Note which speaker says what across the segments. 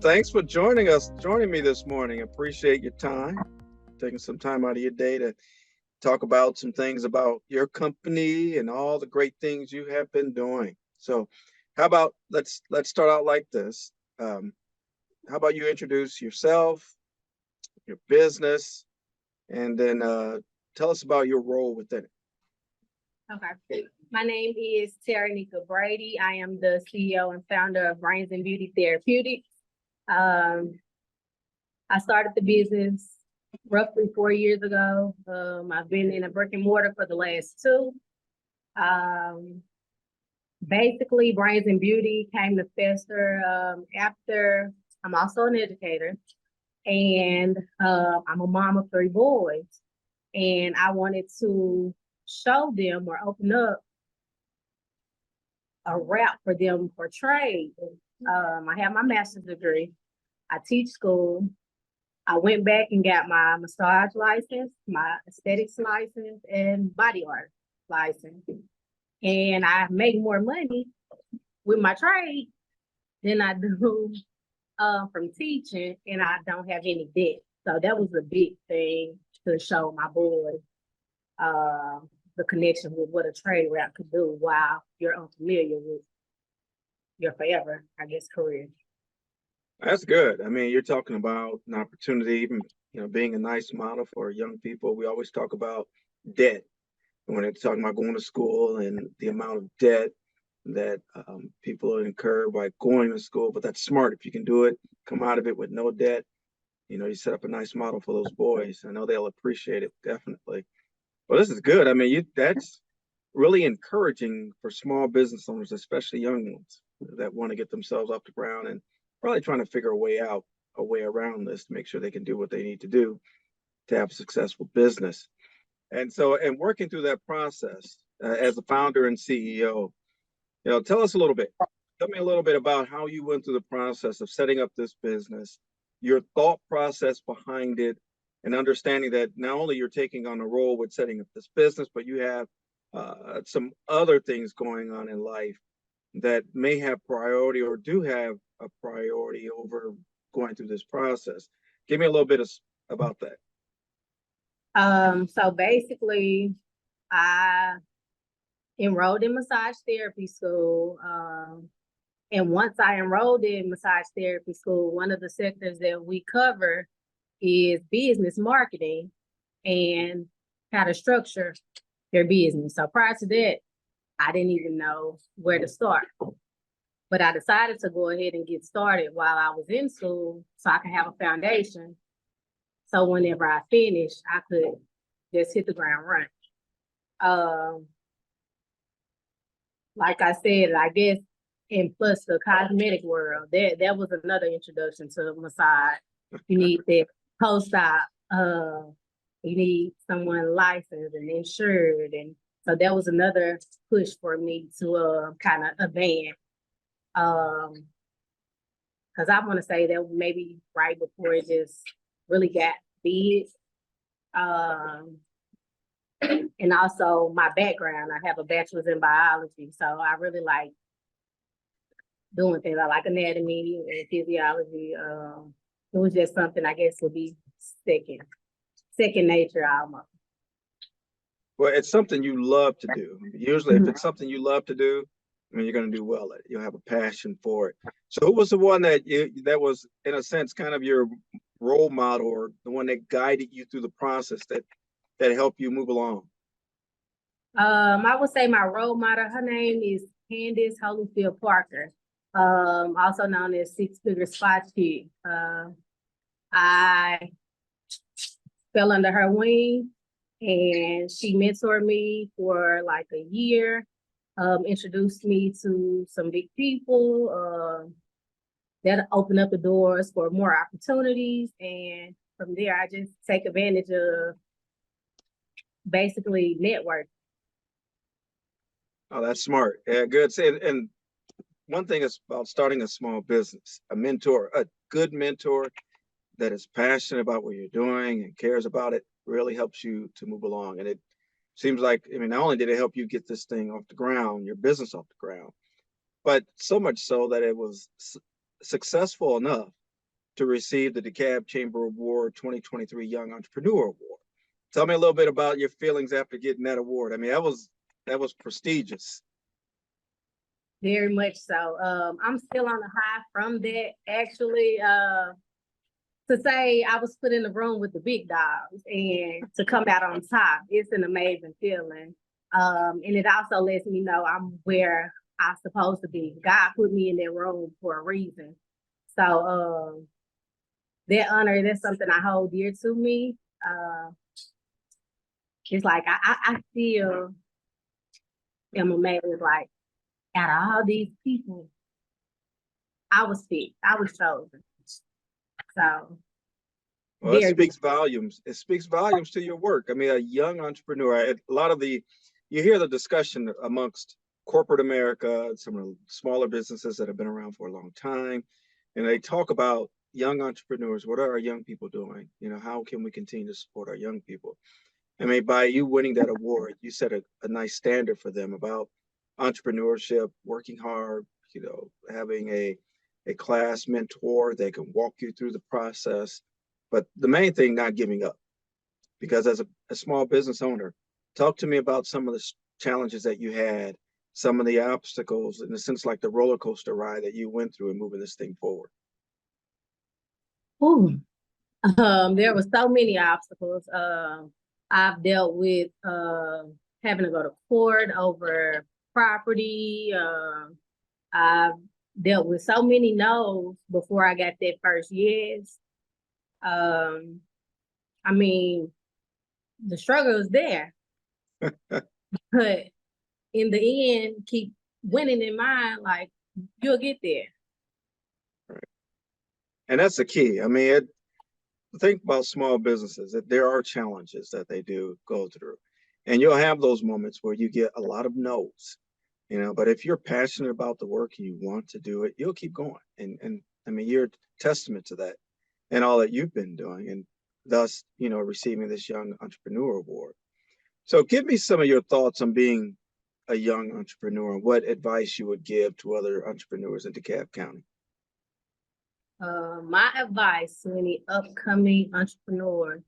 Speaker 1: thanks for joining me this morning. Appreciate your time, taking some time out of your day to talk about some things about your company and all the great things you have been doing. So, how about let's start out like this. How about you introduce yourself, your business, and then tell us about your role within it.
Speaker 2: Okay. My name is Taraneika Brady. I am the CEO and founder of Brains Beauty Therapeutics. I started the business roughly 4 years ago. I've been in a brick and mortar for the last two. Basically, Brains and Beauty came to fester after I'm also an educator, and I'm a mom of 3 boys. And I wanted to show them or open up a route for them for trade. I have my master's degree. I teach school. I went back and got my massage license, my aesthetics license, and body art license. And I make more money with my trade than I do from teaching, and I don't have any debt. So that was a big thing to show my boys the connection with what a trade route could do while you're unfamiliar with your forever, I guess, career.
Speaker 1: That's good. I mean, you're talking about an opportunity, even being a nice model for young people. We always talk about debt when they're talking about going to school and the amount of debt that people incur by going to school. But that's smart. If you can do it, come out of it with no debt, you set up a nice model for those boys. I know they'll appreciate it, definitely. Well, this is good. I mean, that's really encouraging for small business owners, especially young ones that want to get themselves off the ground and probably trying to figure a way around this to make sure they can do what they need to do to have a successful business. And so, and working through that process as a founder and CEO, tell us a little bit. Tell me a little bit about how you went through the process of setting up this business, your thought process behind it, and understanding that not only you're taking on a role with setting up this business, but you have some other things going on in life that may have priority or do have a priority over going through this process. Give me a little bit about that.
Speaker 2: So basically, I enrolled in massage therapy school. And once I enrolled in massage therapy school, one of the sectors that we cover is business marketing and how to structure their business. So prior to that, I didn't even know where to start. But I decided to go ahead and get started while I was in school so I could have a foundation. So whenever I finished, I could just hit the ground running. Like I said, I guess, and plus the cosmetic world, that was another introduction to massage. You need that post-op, you need someone licensed and insured. And so that was another push for me to kind of advance. Because I want to say that maybe right before it just really got big. And also my background, I have a bachelor's in biology, so I really like doing things. I like anatomy and physiology. It was just something I guess would be second nature almost.
Speaker 1: Well, it's something you love to do. Usually, if it's something you love to do, I mean, you're going to do well at it. You'll have a passion for it. So who was the one that was, in a sense, kind of your role model, or the one that guided you through the process that helped you move along?
Speaker 2: I would say my role model, her name is Candace Holyfield Parker, also known as Six Figure Spot Chick. I fell under her wing, and she mentored me for like a year, introduced me to some big people that opened up the doors for more opportunities. And from there, I just take advantage of basically network.
Speaker 1: Oh, that's smart. Yeah, good. And one thing is about starting a small business, a good mentor that is passionate about what you're doing and cares about it really helps you to move along. And it seems like, I mean, not only did it help you get this thing off the ground, your business off the ground, but so much so that it was successful enough that to receive the DeKalb Chamber Award 2023 Young Entrepreneur Award. Tell me a little bit about your feelings after getting that award. I mean, that was prestigious.
Speaker 2: Very much so. I'm still on the high from that. Actually, to say I was put in the room with the big dogs and to come out on top, it's an amazing feeling. And it also lets me know I'm where I'm supposed to be. God put me in that room for a reason. So that honor, that's something I hold dear to me. It's like I still am amazed, like, out of all these people, I was picked. I was chosen. So,
Speaker 1: well, it speaks volumes. It speaks volumes to your work. I mean, a young entrepreneur. A lot of you hear the discussion amongst corporate America, some of the smaller businesses that have been around for a long time, and they talk about young entrepreneurs. What are our young people doing? You know, how can we continue to support our young people? I mean, by you winning that award, you set a nice standard for them about entrepreneurship, working hard, you know, having a class mentor that can walk you through the process. But the main thing, not giving up. Because as a small business owner, talk to me about some of the challenges that you had, some of the obstacles, in a sense, like the roller coaster ride that you went through in moving this thing forward.
Speaker 2: Ooh, there were so many obstacles. I've dealt with having to go to court over property. I've dealt with so many no's before I got that first yes. I mean, the struggle is there, but in the end, keep winning in mind, like, you'll get there.
Speaker 1: Right. And that's the key. I mean, think about small businesses, that there are challenges that they do go through. And you'll have those moments where you get a lot of no's, you know, but if you're passionate about the work and you want to do it, you'll keep going. And I mean, you're a testament to that and all that you've been doing, and thus, you know, receiving this Young Entrepreneur Award. So give me some of your thoughts on being a young entrepreneur and what advice you would give to other entrepreneurs in DeKalb County.
Speaker 2: My advice to any upcoming entrepreneur: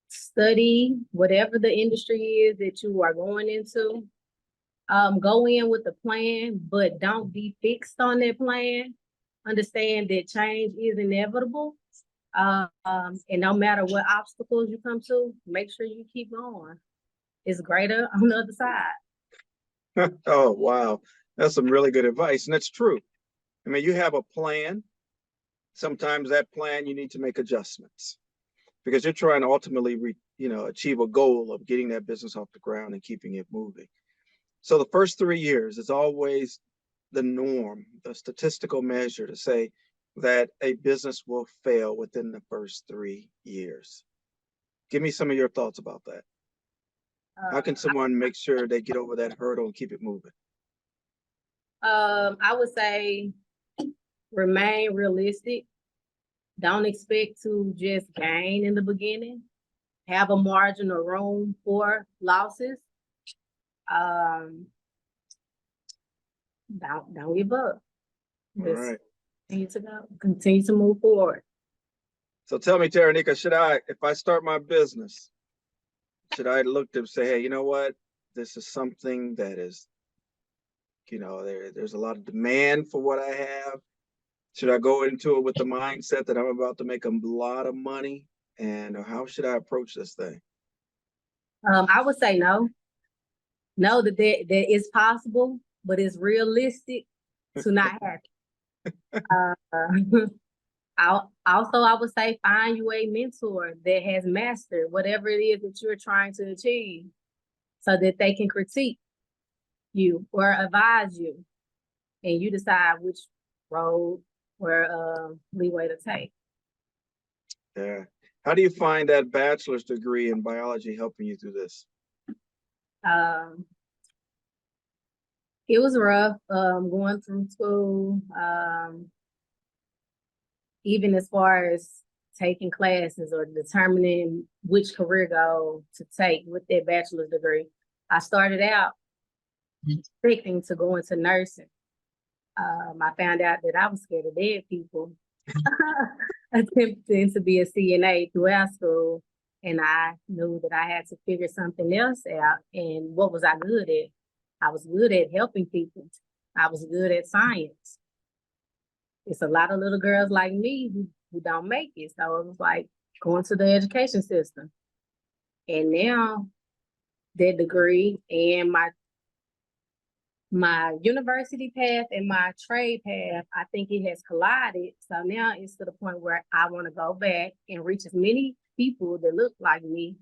Speaker 2: study whatever the industry is that you are going into. Go in with a plan, but don't be fixed on that plan. Understand that change is inevitable. And no matter what obstacles you come to, make sure you keep going. It's greater on the other side.
Speaker 1: Oh, wow. That's some really good advice. And it's true. I mean, you have a plan. Sometimes that plan, you need to make adjustments because you're trying to ultimately, achieve a goal of getting that business off the ground and keeping it moving. So the first 3 years is always the norm, the statistical measure to say that a business will fail within the first 3 years. Give me some of your thoughts about that. How can someone make sure they get over that hurdle and keep it moving?
Speaker 2: I would say remain realistic. Don't expect to just gain in the beginning. Have a margin of room for losses. Don't give up.
Speaker 1: All right.
Speaker 2: Continue to move forward.
Speaker 1: So tell me, Taraneika, if I start my business, should I look to say, hey, you know what? This is something that is, there's a lot of demand for what I have. Should I go into it with the mindset that I'm about to make a lot of money? And how should I approach this thing?
Speaker 2: I would say no. Know that it's possible, but it's realistic to not happen. I would say find you a mentor that has mastered whatever it is that you're trying to achieve so that they can critique you or advise you and you decide which road or leeway to take.
Speaker 1: Yeah. How do you find that bachelor's degree in biology helping you through this?
Speaker 2: It was rough going through school, even as far as taking classes or determining which career goal to take with that bachelor's degree. I started out expecting to go into nursing. I found out that I was scared of dead people. attempting to be a CNA throughout school, and I knew that I had to figure something else out. And what was I good at? I was good at helping people. I was good at science. It's a lot of little girls like me who don't make it. So it was like going to the education system. And now that degree and my university path and my trade path, I think it has collided. So now it's to the point where I want to go back and reach as many people that look like me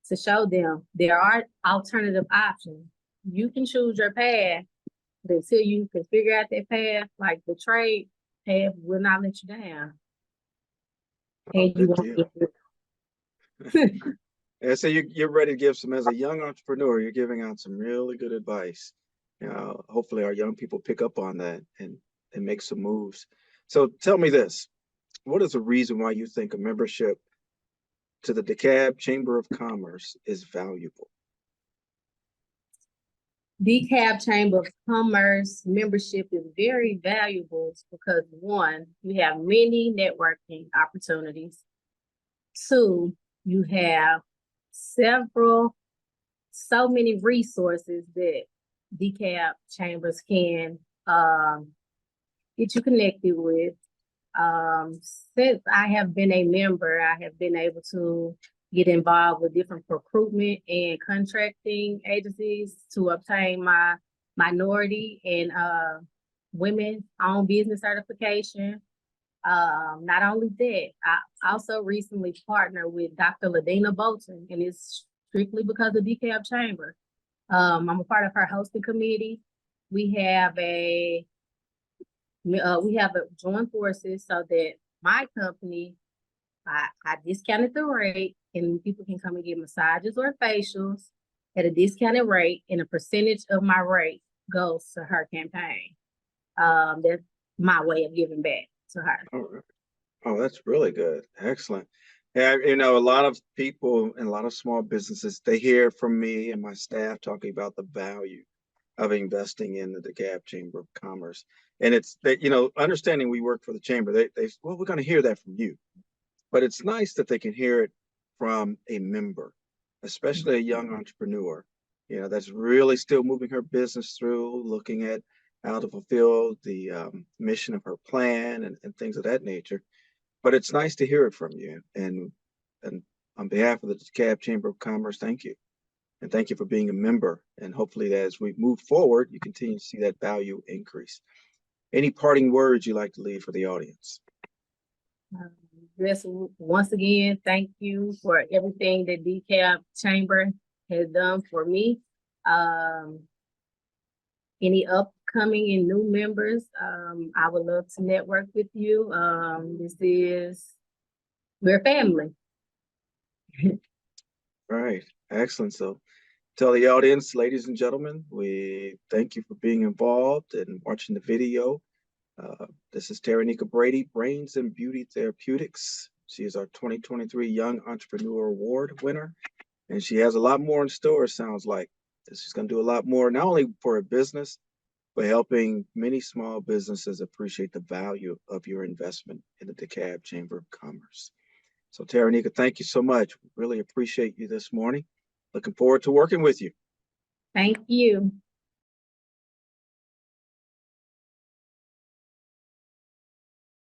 Speaker 2: to show them there are alternative options. You can choose your path, but until you can figure out that path, like the trade path will not let you down. And you
Speaker 1: Good
Speaker 2: won't
Speaker 1: deal.
Speaker 2: get
Speaker 1: And so you're ready to give some, as a young entrepreneur, you're giving out some really good advice. Hopefully our young people pick up on that and make some moves. So tell me this, what is the reason why you think a membership to the DeKalb Chamber of Commerce is valuable?
Speaker 2: DeKalb Chamber of Commerce membership is very valuable because one, you have many networking opportunities. Two, you have so many resources that DeKalb Chambers can get you connected with. Since I have been a member, I have been able to get involved with different recruitment and contracting agencies to obtain my minority and women-owned business certification. Not only that, I also recently partnered with Dr. Ladina Bolton, and it's strictly because of DeKalb Chamber. I'm a part of her hosting committee. We have a joint forces so that my company, I discounted the rate, and people can come and get massages or facials at a discounted rate, and a percentage of my rate goes to her campaign. That's my way of giving back to her.
Speaker 1: Oh, that's really good. Excellent. Yeah, a lot of people and a lot of small businesses, they hear from me and my staff talking about the value of investing in the DeKalb Chamber of Commerce. And it's that, understanding we work for the chamber, well, we're going to hear that from you. But it's nice that they can hear it from a member, especially a young entrepreneur, that's really still moving her business through, looking at how to fulfill the mission of her plan and things of that nature. But it's nice to hear it from you. And on behalf of the DeKalb Chamber of Commerce, thank you. And thank you for being a member. And hopefully that as we move forward, you continue to see that value increase. Any parting words you'd like to leave for the audience?
Speaker 2: Just once again, thank you for everything that DeKalb Chamber has done for me. Any upcoming and new members, I would love to network with you. We're family.
Speaker 1: Right. Excellent. So tell the audience, ladies and gentlemen, we thank you for being involved and watching the video. This is Taraneika Brady, Brains Beauty Therapeutics. She is our 2023 Young Entrepreneur Award winner, and she has a lot more in store, sounds like. She's going to do a lot more, not only for her business, but helping many small businesses appreciate the value of your investment in the DeKalb Chamber of Commerce. So Taraneika, thank you so much. Really appreciate you this morning. Looking forward to working with you.
Speaker 2: Thank you.